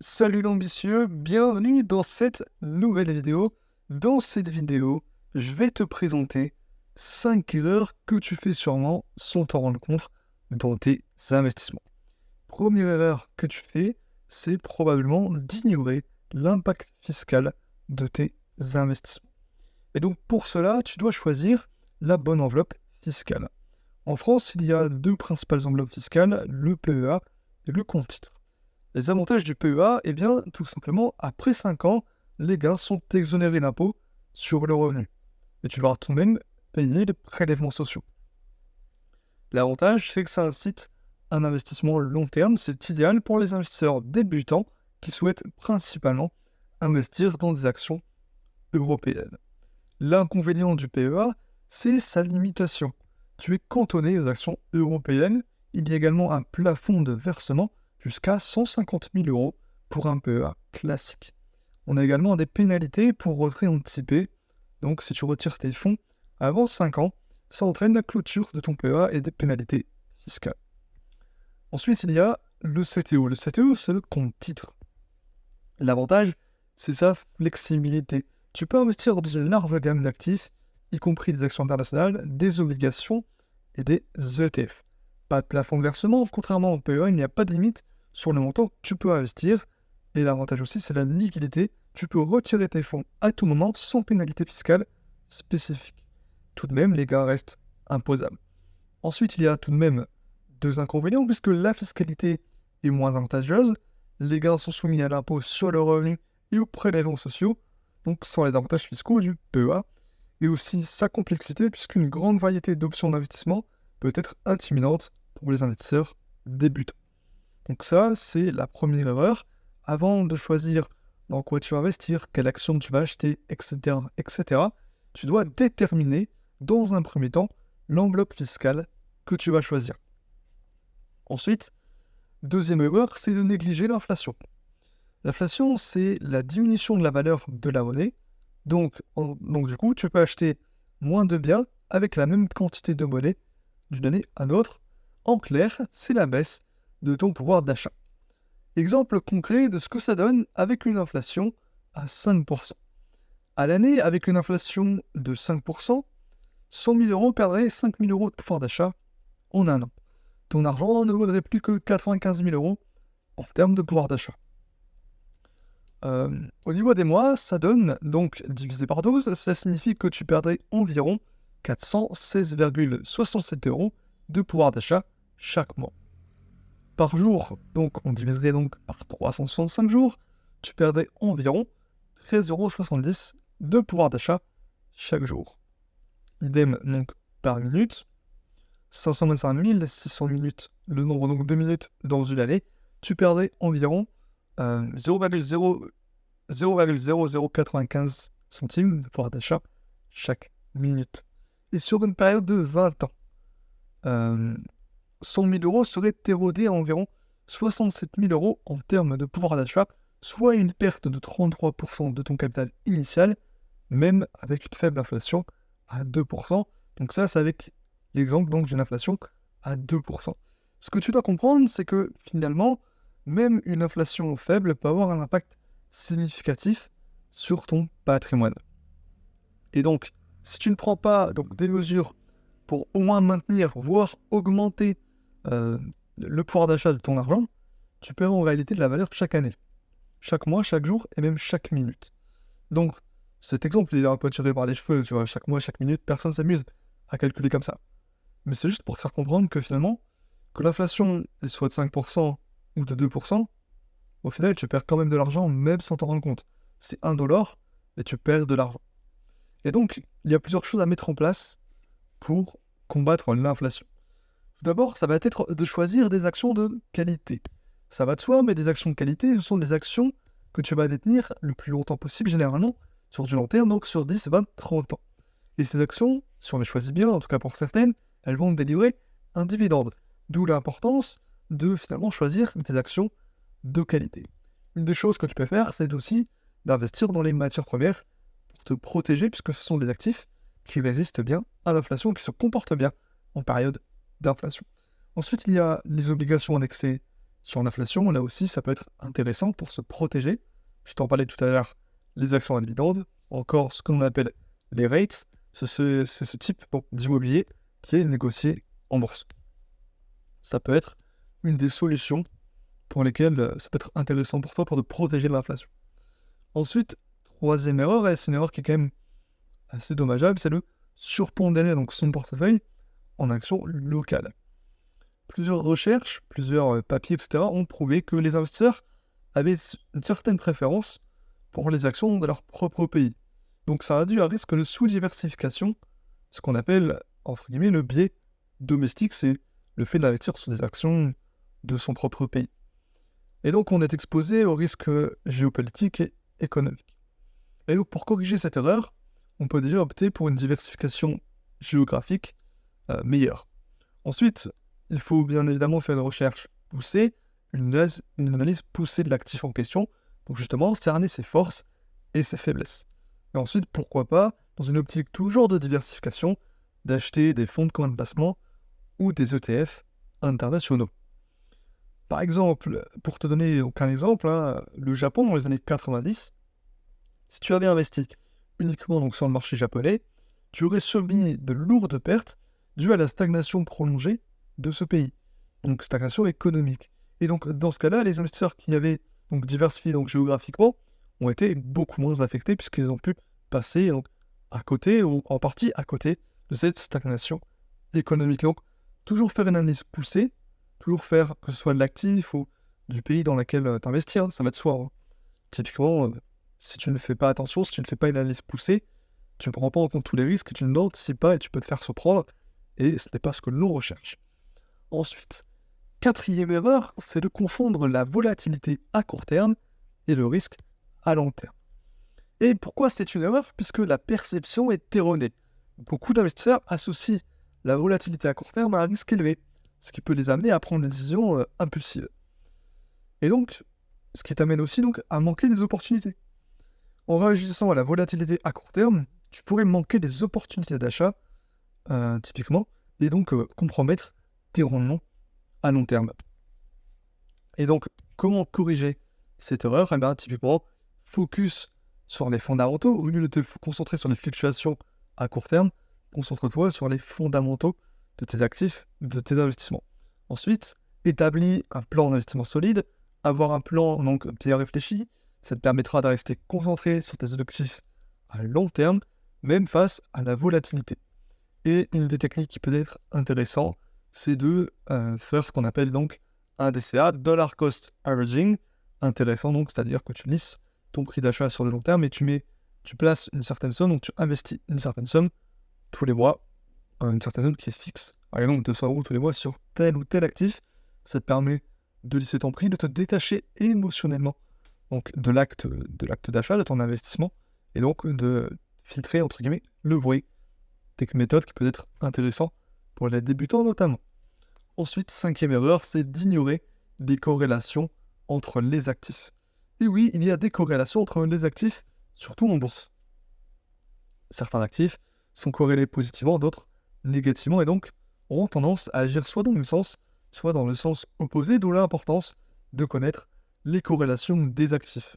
Salut l'ambitieux, bienvenue dans cette nouvelle vidéo. Dans cette vidéo, je vais te présenter 5 erreurs que tu fais sûrement sans t'en rendre compte dans tes investissements. Première erreur que tu fais, c'est probablement d'ignorer l'impact fiscal de tes investissements. Et donc pour cela, tu dois choisir la bonne enveloppe fiscale. En France, il y a deux principales enveloppes fiscales, le PEA et le compte titre. Les avantages du PEA, eh bien, tout simplement, après 5 ans, les gains sont exonérés d'impôts sur le revenu. Et tu devras tout de même payer les prélèvements sociaux. L'avantage, c'est que ça incite un investissement long terme. C'est idéal pour les investisseurs débutants qui souhaitent principalement investir dans des actions européennes. L'inconvénient du PEA, c'est sa limitation. Tu es cantonné aux actions européennes. Il y a également un plafond de versement jusqu'à 150 000 € pour un PEA classique. On a également des pénalités pour retrait anticipé. Donc si tu retires tes fonds avant 5 ans, ça entraîne la clôture de ton PEA et des pénalités fiscales. Ensuite, il y a le CTO. Le CTO, c'est le compte titre. L'avantage, c'est sa flexibilité. Tu peux investir dans une large gamme d'actifs, y compris des actions internationales, des obligations et des ETF. Pas de plafond de versement, contrairement au PEA, il n'y a pas de limite sur le montant que tu peux investir. Et l'avantage aussi, c'est la liquidité. Tu peux retirer tes fonds à tout moment sans pénalité fiscale spécifique. Tout de même, les gains restent imposables. Ensuite, il y a tout de même deux inconvénients, puisque la fiscalité est moins avantageuse. Les gains sont soumis à l'impôt sur le revenu et aux prélèvements sociaux, donc sans les avantages fiscaux du PEA, et aussi sa complexité, puisqu'une grande variété d'options d'investissement peut être intimidante pour les investisseurs débutants. Donc ça, c'est la première erreur. Avant de choisir dans quoi tu vas investir, quelle action tu vas acheter, etc., tu dois déterminer, dans un premier temps, l'enveloppe fiscale que tu vas choisir. Ensuite, deuxième erreur, c'est de négliger l'inflation. L'inflation, c'est la diminution de la valeur de la monnaie. Donc du coup, tu peux acheter moins de biens avec la même quantité de monnaie d'une année à l'autre. En clair, c'est la baisse de ton pouvoir d'achat. Exemple concret de ce que ça donne avec une inflation à 5%. À l'année, avec une inflation de 5%, 100 000 € perdraient 5 000 € de pouvoir d'achat en un an. Ton argent ne vaudrait plus que 95 000 € en termes de pouvoir d'achat. Au niveau des mois, ça donne, donc divisé par 12, ça signifie que tu perdrais environ 416,67 € de pouvoir d'achat chaque mois. Par jour, donc on diviserait donc par 365 jours, tu perdrais environ 13,70 € de pouvoir d'achat chaque jour. Idem donc par minute, 525 600 minutes, le nombre donc de minutes dans une année, tu perdrais environ 0,0095 centimes de pouvoir d'achat chaque minute. Et sur une période de 20 ans, 100 000 € seraient érodés à environ 67 000 € en termes de pouvoir d'achat, soit une perte de 33% de ton capital initial, même avec une faible inflation à 2%. Donc ça, c'est avec l'exemple donc d'une inflation à 2%. Ce que tu dois comprendre, c'est que finalement, même une inflation faible peut avoir un impact significatif sur ton patrimoine. Et donc, si tu ne prends pas donc, des mesures pour au moins maintenir, voire augmenter le pouvoir d'achat de ton argent, tu perds en réalité de la valeur chaque année, chaque mois, chaque jour et même chaque minute. Donc, cet exemple, il est un peu tiré par les cheveux, tu vois, chaque mois, chaque minute, personne ne s'amuse à calculer comme ça. Mais c'est juste pour te faire comprendre que finalement, que l'inflation elle soit de 5% ou de 2%, au final, tu perds quand même de l'argent, même sans t'en rendre compte. C'est $1 et tu perds de l'argent. Et donc, il y a plusieurs choses à mettre en place pour combattre l'inflation. Tout d'abord, ça va être de choisir des actions de qualité. Ça va de soi, mais des actions de qualité, ce sont des actions que tu vas détenir le plus longtemps possible, généralement sur du long terme, donc sur 10, 20, 30 ans. Et ces actions, si on les choisit bien, en tout cas pour certaines, elles vont délivrer un dividende. D'où l'importance de finalement choisir des actions de qualité. Une des choses que tu peux faire, c'est aussi d'investir dans les matières premières pour te protéger, puisque ce sont des actifs qui résistent bien à l'inflation, qui se comportent bien en période d'inflation. Ensuite, il y a les obligations indexées sur l'inflation, là aussi, ça peut être intéressant pour se protéger. Je t'en parlais tout à l'heure, les actions à dividendes, encore ce qu'on appelle les rates, c'est ce type d'immobilier qui est négocié en bourse. Ça peut être une des solutions pour lesquelles ça peut être intéressant pour toi pour te protéger de l'inflation. Ensuite, troisième erreur, et c'est une erreur qui est quand même assez dommageable, c'est le surpondérer donc son portefeuille en actions locales. Plusieurs recherches, plusieurs papiers, etc. ont prouvé que les investisseurs avaient une certaine préférence pour les actions de leur propre pays. Donc ça réduit un risque de sous-diversification, ce qu'on appelle, entre guillemets, le biais domestique, c'est le fait d'investir sur des actions de son propre pays. Et donc on est exposé aux risques géopolitiques et économiques. Et donc pour corriger cette erreur, on peut déjà opter pour une diversification géographique meilleure. Ensuite, il faut bien évidemment faire une recherche poussée, une analyse poussée de l'actif en question, pour justement cerner ses forces et ses faiblesses. Et ensuite, pourquoi pas, dans une optique toujours de diversification, d'acheter des fonds de commun de placement ou des ETF internationaux. Par exemple, pour te donner aucun exemple, le Japon dans les années 90, si tu avais investi uniquement donc, sur le marché japonais, tu aurais subi de lourdes pertes dues à la stagnation prolongée de ce pays. Donc stagnation économique. Et donc dans ce cas-là, les investisseurs qui avaient donc diversifié donc, géographiquement ont été beaucoup moins affectés puisqu'ils ont pu passer donc, à côté ou en partie à côté de cette stagnation économique. Donc toujours faire une analyse poussée, toujours faire que ce soit de l'actif ou du pays dans lequel tu investis, ça va de soi. Typiquement, si tu ne fais pas attention, si tu ne fais pas une analyse poussée, tu ne prends pas en compte tous les risques et tu n'anticipes pas et tu peux te faire surprendre et ce n'est pas ce que l'on recherche. Ensuite, quatrième erreur, c'est de confondre la volatilité à court terme et le risque à long terme. Et pourquoi c'est une erreur? Puisque la perception est erronée. Beaucoup d'investisseurs associent la volatilité à court terme à un risque élevé, ce qui peut les amener à prendre des décisions impulsives. Et donc, ce qui t'amène aussi donc, à manquer des opportunités. En réagissant à la volatilité à court terme, tu pourrais manquer des opportunités d'achat, typiquement, et donc compromettre tes rendements à long terme. Et donc, comment corriger cette erreur? Eh bien, typiquement, focus sur les fondamentaux. Au lieu de te concentrer sur les fluctuations à court terme, concentre-toi sur les fondamentaux de tes actifs, de tes investissements. Ensuite, établis un plan d'investissement solide. Avoir un plan donc bien réfléchi, ça te permettra de rester concentré sur tes objectifs à long terme, même face à la volatilité. Et une des techniques qui peut être intéressante, c'est de faire ce qu'on appelle donc un DCA, Dollar Cost Averaging, intéressant donc, c'est-à-dire que tu lisses ton prix d'achat sur le long terme et tu places une certaine somme, donc tu investis une certaine somme tous les mois, une certaine somme qui est fixe, par exemple 200 € tous les mois sur tel ou tel actif. Ça te permet de lisser ton prix, de te détacher émotionnellement donc de l'acte d'achat, de ton investissement, et donc de filtrer entre guillemets le bruit. Une méthode qui peut être intéressante pour les débutants notamment. Ensuite, cinquième erreur, c'est d'ignorer des corrélations entre les actifs. Et oui, il y a des corrélations entre les actifs, surtout en bourse. Certains actifs sont corrélés positivement, d'autres négativement, et donc auront tendance à agir soit dans le même sens, soit dans le sens opposé, d'où l'importance de connaître les corrélations des actifs.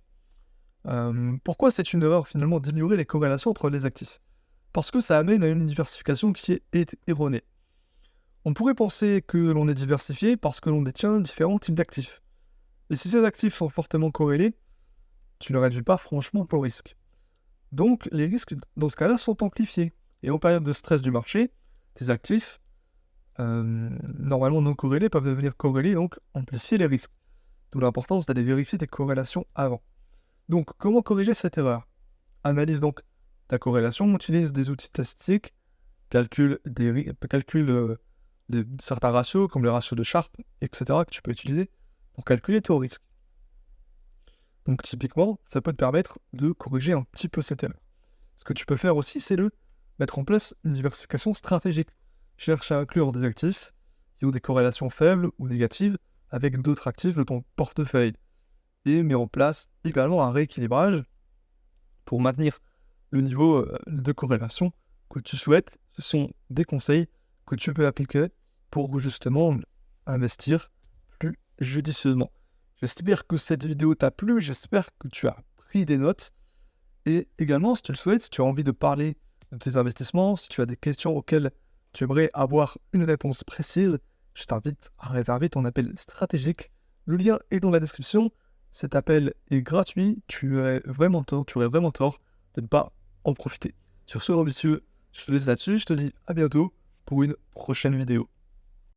Pourquoi c'est une erreur finalement d'ignorer les corrélations entre les actifs? Parce que ça amène à une diversification qui est erronée. On pourrait penser que l'on est diversifié parce que l'on détient différents types d'actifs. Et si ces actifs sont fortement corrélés, tu ne réduis pas franchement ton risque. Donc les risques dans ce cas-là sont amplifiés. Et en période de stress du marché, tes actifs, normalement non corrélés, peuvent devenir corrélés, donc amplifier les risques. D'où l'importance d'aller vérifier tes corrélations avant. Donc comment corriger cette erreur? Analyse donc ta corrélation, utilise des outils statistiques, calcule certains ratios, comme le ratio de Sharpe, etc., que tu peux utiliser pour calculer ton risque. Donc typiquement, ça peut te permettre de corriger un petit peu cette erreur. Ce que tu peux faire aussi, c'est de mettre en place une diversification stratégique. Cherche à inclure des actifs qui ont des corrélations faibles ou négatives avec d'autres actifs de ton portefeuille. Et mets en place également un rééquilibrage pour maintenir le niveau de corrélation que tu souhaites. Ce sont des conseils que tu peux appliquer pour justement investir plus judicieusement. J'espère que cette vidéo t'a plu, j'espère que tu as pris des notes. Et également, si tu le souhaites, si tu as envie de parler de tes investissements, si tu as des questions auxquelles tu aimerais avoir une réponse précise, je t'invite à réserver ton appel stratégique. Le lien est dans la description. Cet appel est gratuit. Tu aurais vraiment tort de ne pas en profiter. Sur ce, messieurs, je te laisse là-dessus. Je te dis à bientôt pour une prochaine vidéo.